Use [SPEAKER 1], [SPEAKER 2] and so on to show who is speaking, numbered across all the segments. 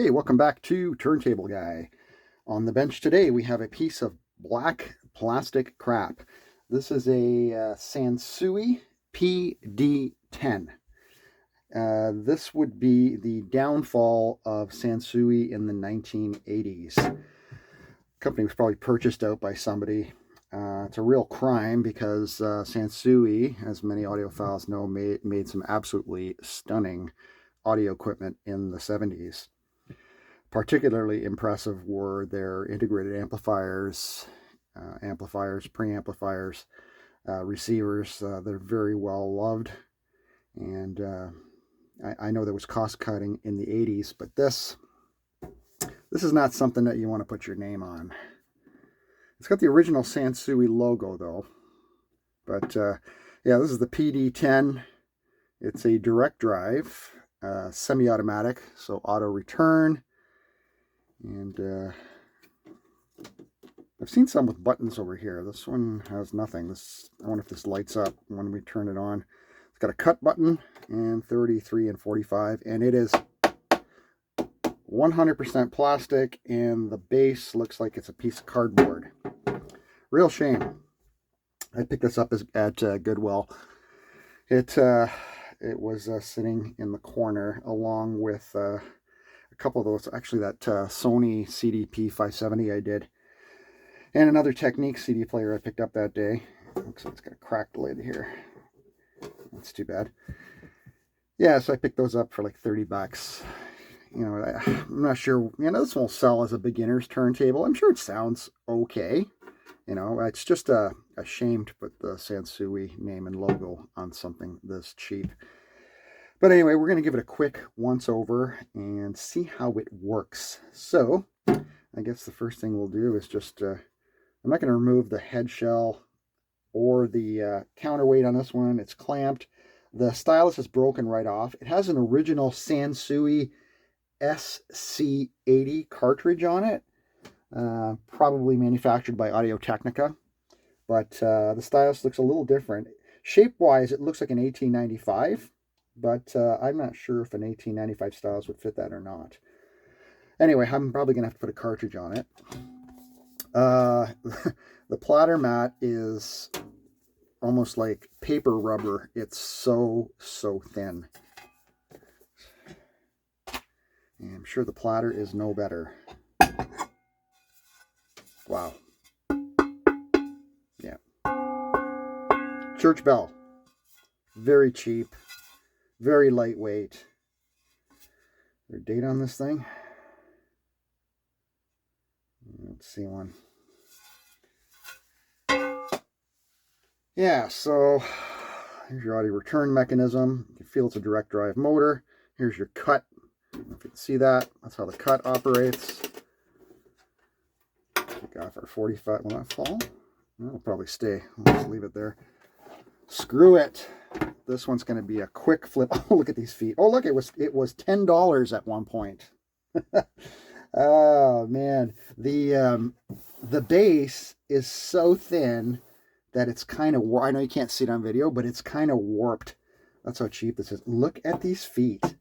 [SPEAKER 1] Hey, welcome back to Turntable Guy. On the bench today, we have a piece of black plastic crap. This is a Sansui P-D10. This would be the downfall of Sansui in the 1980s. The company was probably purchased out by somebody. It's a real crime because Sansui, as many audiophiles know, made some absolutely stunning audio equipment in the 70s. Particularly impressive were their integrated amplifiers, preamplifiers, receivers. They're very well loved. And I know there was cost cutting in the 80s, but this is not something that you want to put your name on. It's got the original Sansui logo, though. But yeah, this is the PD10. It's a direct drive, semi-automatic, so auto return. And I've seen some with buttons over here. This one has nothing. I wonder if this lights up when we turn it on. It's got a cut button and 33 and 45, and it is 100% plastic, and the base looks like it's a piece of cardboard. Real shame. I picked this up at Goodwill. It was sitting in the corner along with a couple of those, actually that Sony CDP570 I did, and another Technique CD player I picked up that day. Looks like it's got a cracked lid here. That's too bad. Yeah, so I picked those up for like 30 bucks. You know, I'm not sure, this won't sell as a beginner's turntable. I'm sure it sounds okay. It's just a shame to put the Sansui name and logo on something this cheap. But anyway, we're going to give it a quick once over and see how it works. So I guess the first thing we'll do is just, I'm not going to remove the head shell or the counterweight on this one. It's clamped. The stylus is broken right off. It has an original Sansui SC80 cartridge on it, probably manufactured by Audio-Technica. But the stylus looks a little different. Shape-wise, it looks like an 1895. But I'm not sure if an 1895 stylus would fit that or not. Anyway, I'm probably going to have to put a cartridge on it. The platter mat is almost like paper rubber. It's so thin. And I'm sure the platter is no better. Wow. Yeah. Church bell. Very cheap. Very lightweight. Is there a date on this thing? Let's see one. Yeah, so here's your audio return mechanism. You can feel it's a direct drive motor. Here's your cut. I don't know if you can see that. That's how the cut operates. Take off our 45. Will that fall? It'll probably stay. I'll just leave it there. Screw it. This one's going to be a quick flip. Oh, look at these feet. Oh, look, it was $10 at one point. Oh man, the base is so thin that it's kind of, I know you can't see it on video, but it's kind of warped. That's how cheap this is. Look at these feet.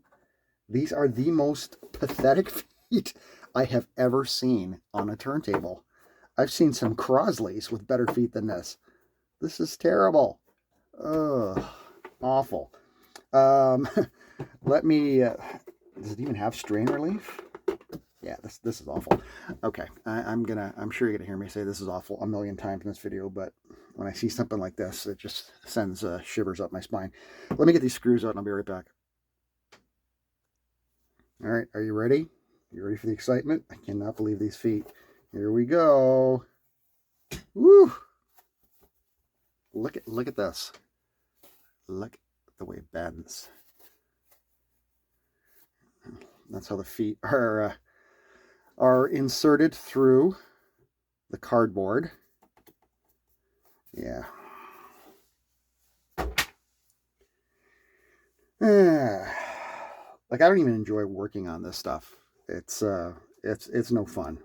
[SPEAKER 1] These are the most pathetic feet I have ever seen on a turntable. I've seen some Crosleys with better feet than this. This is terrible. Ugh. Awful. Let me, does it even have strain relief? Yeah, this is awful. Okay, I'm sure you're gonna hear me say this is awful a million times in this video, but when I see something like this, it just sends shivers up my spine. Let me get these screws out and I'll be right back. All right, are you ready? You ready for the excitement? I cannot believe these feet. Here we go. Woo! Look at this. Look at the way it bends. That's how the feet are inserted through the cardboard. Yeah. Like, I don't even enjoy working on this stuff. It's no fun.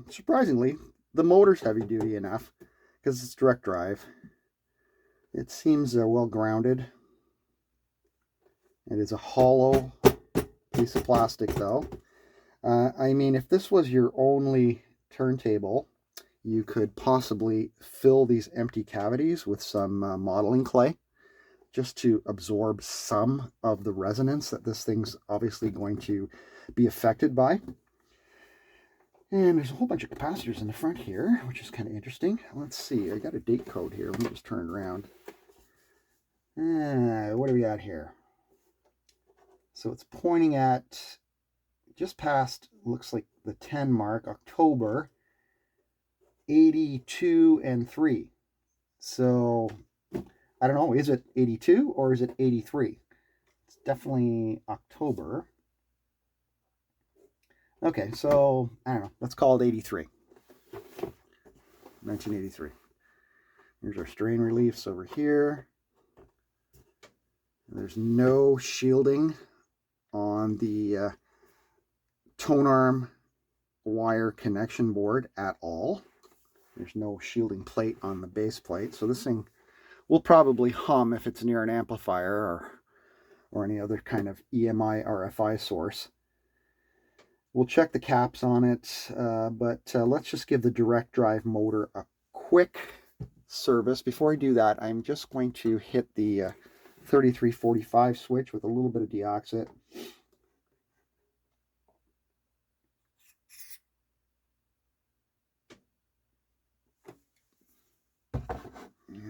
[SPEAKER 1] Surprisingly, the motor's heavy duty enough because it's direct drive. It seems well grounded. It is a hollow piece of plastic though. I mean, if this was your only turntable, you could possibly fill these empty cavities with some modeling clay just to absorb some of the resonance that this thing's obviously going to be affected by. And there's a whole bunch of capacitors in the front here, which is kind of interesting. Let's see, I got a date code here. Let me just turn it around. What do we got here? So it's pointing at just past, looks like the 10 mark, October 82 and 3. So I don't know, is it 82 or is it 83? It's definitely October. Okay, so I don't know, let's call it 83. 1983. Here's our strain reliefs over here. There's no shielding on the tone arm wire connection board at all. There's no shielding plate on the base plate, so this thing will probably hum if it's near an amplifier or any other kind of EMI RFI source. We'll check the caps on it, but let's just give the direct drive motor a quick service. Before I do that, I'm just going to hit the 3345 switch with a little bit of deoxit.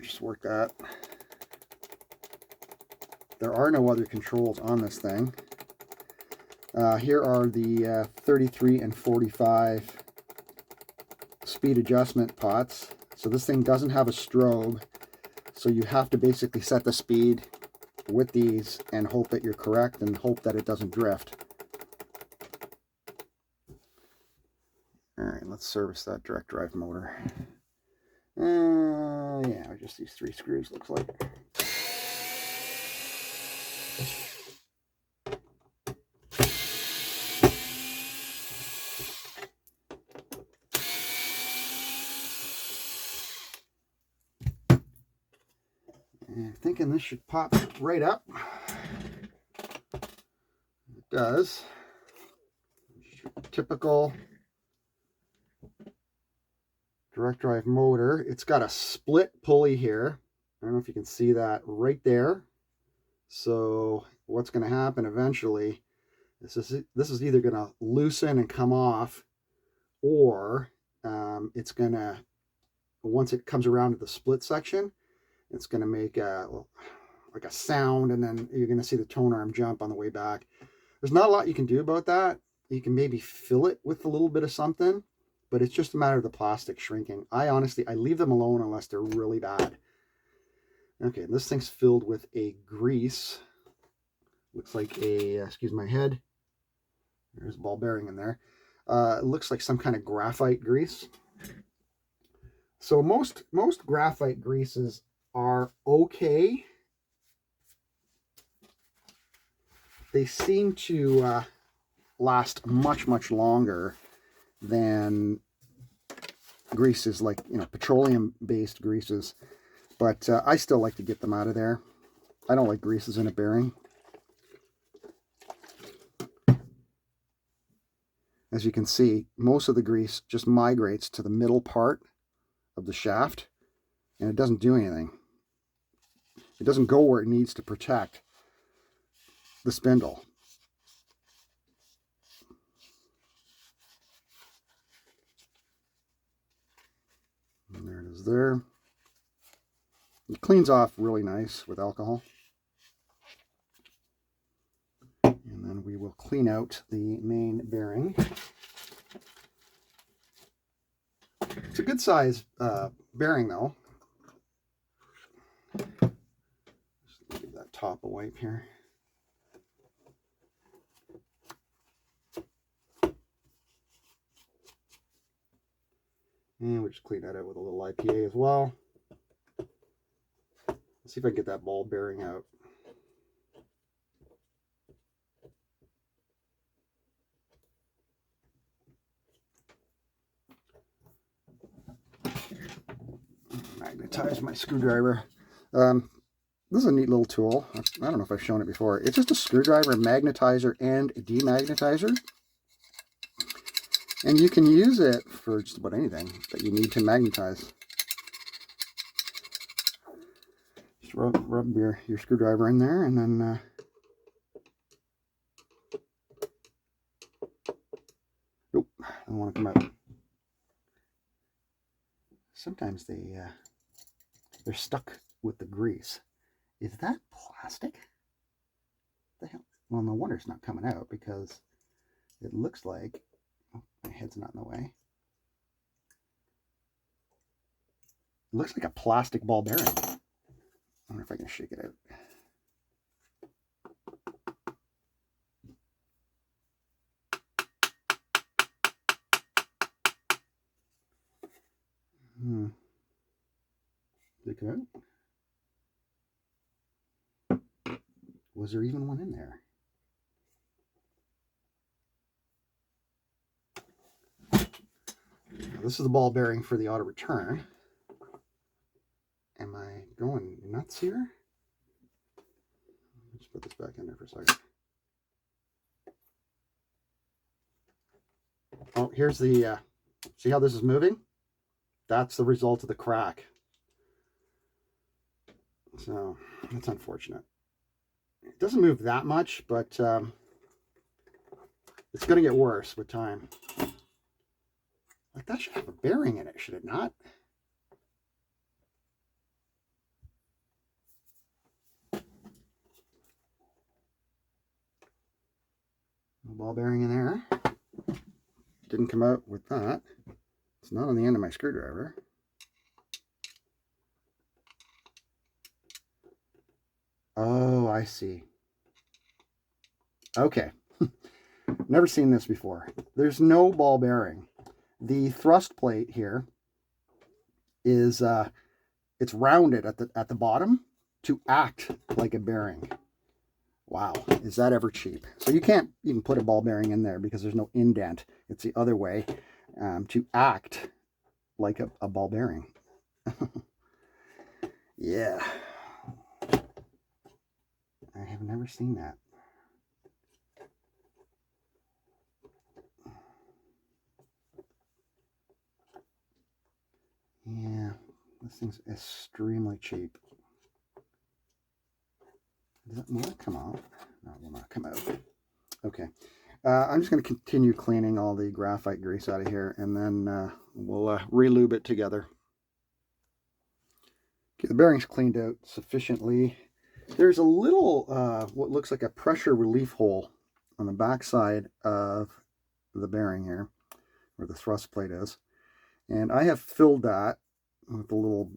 [SPEAKER 1] Just work that. There are no other controls on this thing. Here are the 33 and 45 speed adjustment pots. So this thing doesn't have a strobe, so you have to basically set the speed with these and hope that you're correct and hope that it doesn't drift. Alright, let's service that direct drive motor. Yeah, just these 3 screws looks like. And I'm thinking this should pop right up. It does. Typical direct drive motor. It's got a split pulley here. I don't know if you can see that right there. So what's going to happen eventually is this is either going to loosen and come off, or it's going to, once it comes around to the split section, it's going to make like a sound, and then you're going to see the tone arm jump on the way back. There's not a lot you can do about that. You can maybe fill it with a little bit of something, but it's just a matter of the plastic shrinking. I leave them alone unless they're really bad. Okay, this thing's filled with a grease. Looks like a, excuse my head, there's a ball bearing in there. It looks like some kind of graphite grease. So most graphite greases are okay. They seem to last much longer than greases like, you know, petroleum-based greases. But I still like to get them out of there. I don't like greases in a bearing. As you can see, most of the grease just migrates to the middle part of the shaft, and it doesn't do anything. It doesn't go where it needs to protect the spindle. And there it is there. It cleans off really nice with alcohol. And then we will clean out the main bearing. It's a good size bearing though. Just give that top a wipe here. And we'll just clean that out with a little IPA as well. Let's see if I can get that ball bearing out. Magnetize my screwdriver. This is a neat little tool. I don't know if I've shown it before. It's just a screwdriver, magnetizer, and demagnetizer. And you can use it for just about anything that you need to magnetize. Just rub your screwdriver in there, and then nope, I don't want to come out. Sometimes they're stuck with the grease. Is that plastic? The hell? Well, no wonder it's not coming out, because it looks like, oh, my head's not in the way. It looks like a plastic ball bearing. I wonder if I can shake it out. Did it come out? Was there even one in there? This is the ball bearing for the auto return. Am I going nuts here? Let's put this back in there for a second. Oh, here's the, see how this is moving? That's the result of the crack. So that's unfortunate. It doesn't move that much, but it's going to get worse with time. Like, that should have a bearing in it, should it not? No ball bearing in there. Didn't come out with that. It's not on the end of my screwdriver. Oh, I see. Okay. Never seen this before. There's no ball bearing. The thrust plate here is it's rounded at the bottom to act like a bearing. Wow, is that ever cheap? So you can't even put a ball bearing in there because there's no indent. It's the other way, to act like a ball bearing. Yeah. I have never seen that. Yeah, this thing's extremely cheap. Will that come out? No, it will not come out. Okay. I'm just going to continue cleaning all the graphite grease out of here, and then we'll re-lube it together. Okay, the bearing's cleaned out sufficiently. There's a little, what looks like a pressure relief hole on the back side of the bearing here, where the thrust plate is. And I have filled that with a little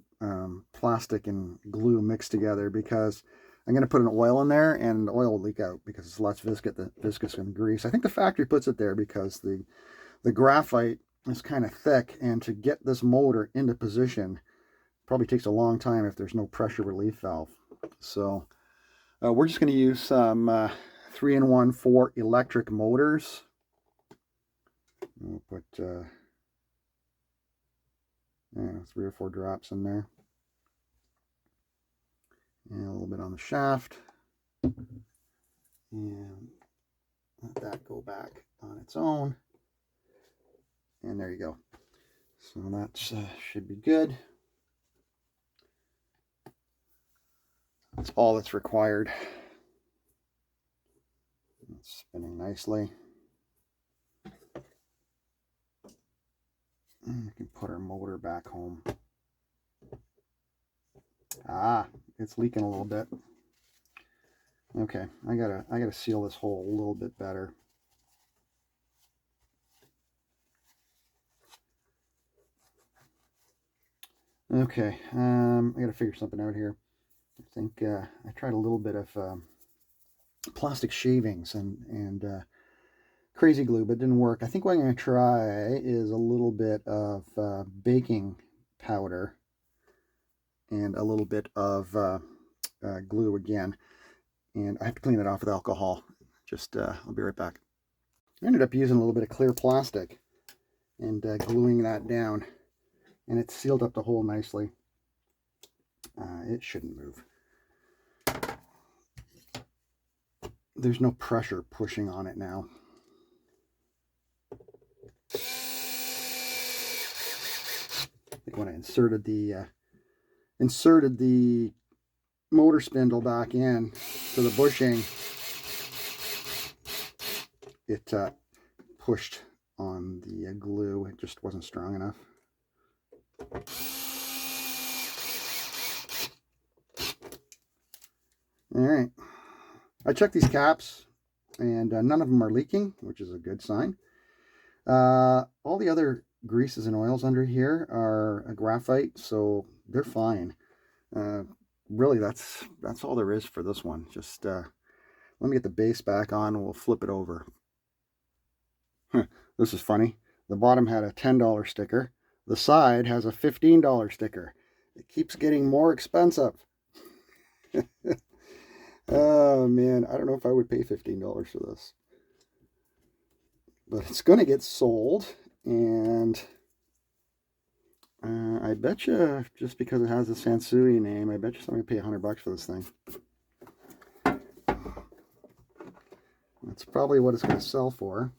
[SPEAKER 1] plastic and glue mixed together, because I'm going to put an oil in there, and the oil will leak out because it's less viscous than grease. I think the factory puts it there because the graphite is kind of thick, and to get this motor into position probably takes a long time if there's no pressure relief valve. So we're just going to use some 3-in-1 4 electric motors. We'll put 3 or 4 drops in there. And a little bit on the shaft. And let that go back on its own. And there you go. So that should be good. That's all that's required. It's spinning nicely. And we can put our motor back home. Ah, it's leaking a little bit. Okay, I gotta seal this hole a little bit better. Okay, I gotta figure something out here. I think I tried a little bit of plastic shavings and crazy glue, but it didn't work. I think what I'm going to try is a little bit of baking powder and a little bit of glue again. And I have to clean it off with alcohol. Just, I'll be right back. I ended up using a little bit of clear plastic and gluing that down. And it sealed up the hole nicely. It shouldn't move. there's no pressure pushing on it now. I think when I inserted the motor spindle back in to the bushing, it pushed on the glue. It just wasn't strong enough. All right, I checked these caps, and none of them are leaking, which is a good sign. All the other greases and oils under here are graphite, so they're fine. Really, that's all there is for this one. Just let me get the base back on, and we'll flip it over. This is funny. The bottom had a $10 sticker. The side has a $15 sticker. It keeps getting more expensive. Oh man, I don't know if I would pay $15 for this. But it's going to get sold, and I bet you, just because it has the Sansui name, I bet you somebody pay $100 for this thing. That's probably what it's going to sell for.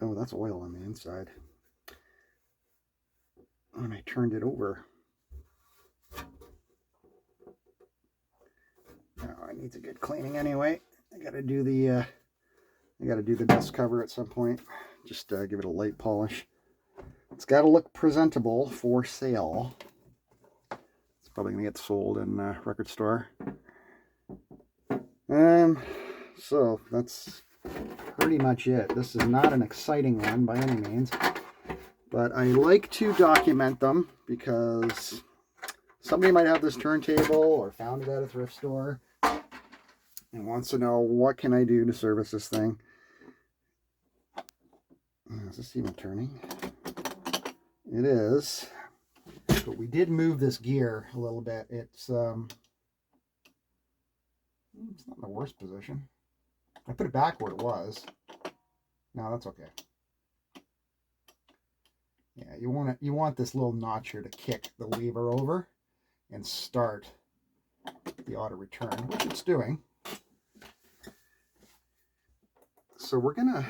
[SPEAKER 1] Oh, that's oil on the inside. When I turned it over. Oh, it needs a good cleaning anyway. I gotta do the dust cover at some point. Just give it a light polish. It's got to look presentable for sale. It's probably gonna get sold in a record store. So that's pretty much it. This is not an exciting one by any means, but I like to document them because somebody might have this turntable or found it at a thrift store and wants to know, what can I do to service this thing? Is this even turning? It is. But we did move this gear a little bit. It's not in the worst position. I put it back where it was. No, that's okay. Yeah, you want this little notch here to kick the lever over and start the auto return, which it's doing. So we're gonna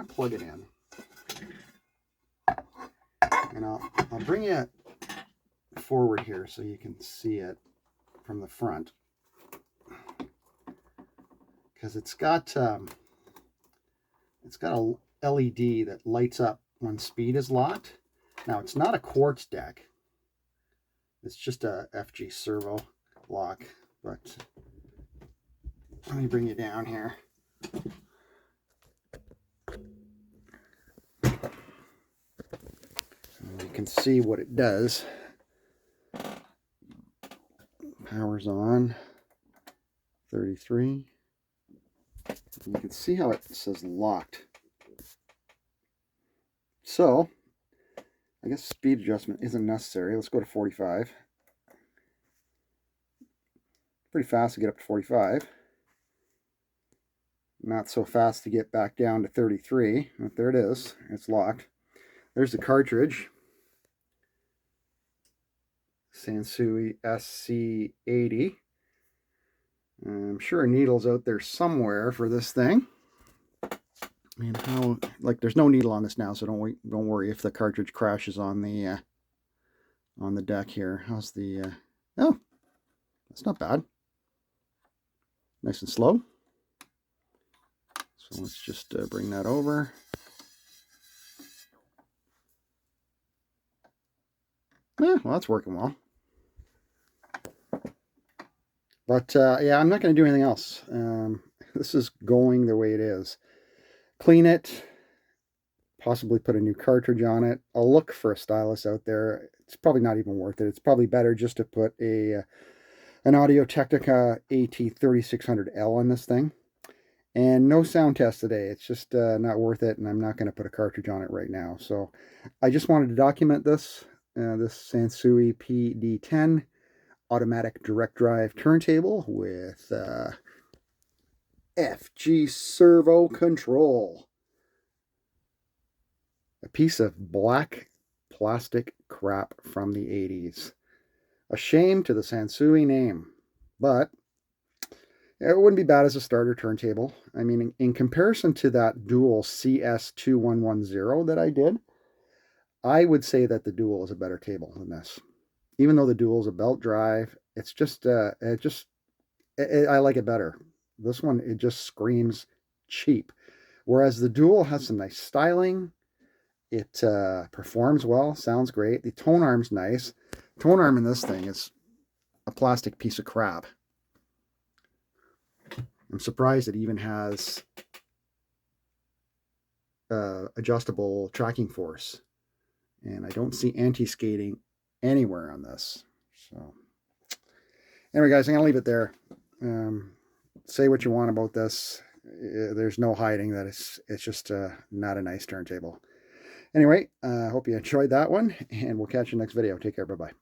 [SPEAKER 1] plug it in, and I'll bring it forward here so you can see it from the front, because it's got a LED that lights up when speed is locked. Now it's not a quartz deck. It's just a FG servo lock, but let me bring you down here. And you can see what it does. Power's on, 33. And you can see how it says locked. So, I guess speed adjustment isn't necessary. Let's go to 45. Pretty fast to get up to 45. Not so fast to get back down to 33. But there it is. It's locked. There's the cartridge. Sansui SC80. I'm sure a needle's out there somewhere for this thing. And how, like, there's no needle on this now, so don't worry if the cartridge crashes on the deck here. How's the oh, that's not bad. Nice and slow. So let's just bring that over. Well, that's working well. But yeah, I'm not going to do anything else. This is going the way it is. Clean it, possibly put a new cartridge on it. I'll look for a stylus out there. It's probably not even worth it. It's probably better just to put an Audio-Technica AT3600L on this thing. And no sound test today. It's just not worth it, and I'm not going to put a cartridge on it right now. So I just wanted to document this. This Sansui P-D10 automatic direct drive turntable with FG servo control. A piece of black plastic crap from the 80s. A shame to the Sansui name, but it wouldn't be bad as a starter turntable. I mean, in comparison to that Dual CS2110 that I did, I would say that the Dual is a better table than this. Even though the Dual is a belt drive, it's just, I like it better. This one, it just screams cheap. Whereas the Dual has some nice styling. It performs well, sounds great. The tone arm's nice. Tone arm in this thing is a plastic piece of crap. I'm surprised it even has adjustable tracking force. And I don't see anti-skating anywhere on this. So anyway, guys, I'm going to leave it there. Say what you want about this. There's no hiding that it's just not a nice turntable. Anyway, I hope you enjoyed that one, and we'll catch you next video. Take care. Bye-bye.